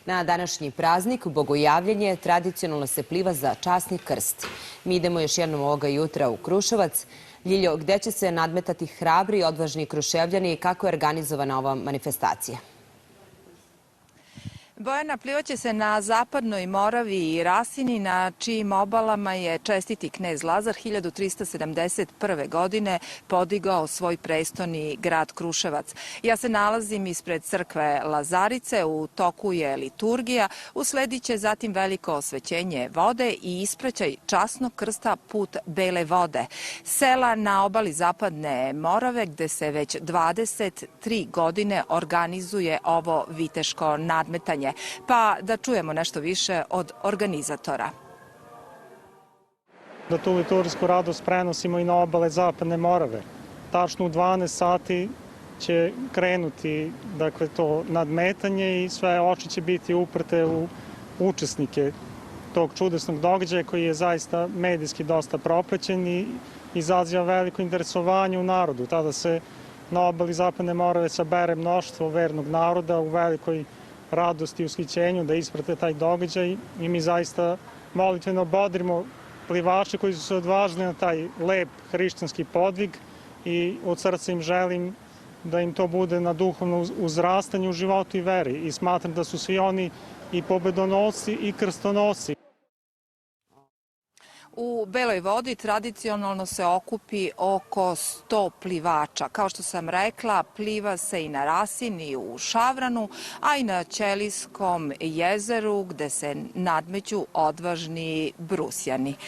Na današnji praznik, bogojavljenje, tradicionalno se pliva za časni krst. Mi idemo još jednom ovoga jutra u Kruševac. Ljiljo, gde će se nadmetati hrabri i odvažni Kruševljani i kako je organizovana ova manifestacija? Bojana, plivaće se na Zapadnoj Moravi i Rasini, na čijim obalama je čestiti knez Lazar 1371. godine podigao svoj prestoni grad Kruševac. Ja se nalazim ispred crkve Lazarice, u toku je liturgija, usledit će zatim veliko osvećenje vode i ispraćaj časnog krsta Put Bele vode. Sela na obali Zapadne Morave, gde se već 23 godine organizuje ovo viteško nadmetanje. Pa da čujemo nešto više od organizatora. Da tu liturgijsku radost prenosimo i na obale Zapadne Morave. Tačno u 12 sati će krenuti to nadmetanje i sve oči će biti uprte u učesnike tog čudesnog događaja koji je zaista medijski dosta propraćen i izaziva veliko interesovanje u narodu. Tada se na obali Zapadne Morave sabere mnoštvo vernog naroda u velikoj radosti i ushićenju da isprate taj događaj i mi zaista molitveno bodrimo plivače koji su se odvažili na taj lep hrišćanski podvig i od srca im želim da im to bude na duhovno uzrastanje u životu i veri i smatram da su svi oni i pobedonosci i krstonosci. U Beloj vodi tradicionalno se okupi oko 100 plivača. Kao što sam rekla, pliva se i na Rasini i u Šavranu, a i na Ćelijskom jezeru gde se nadmeću odvažni Brusjani.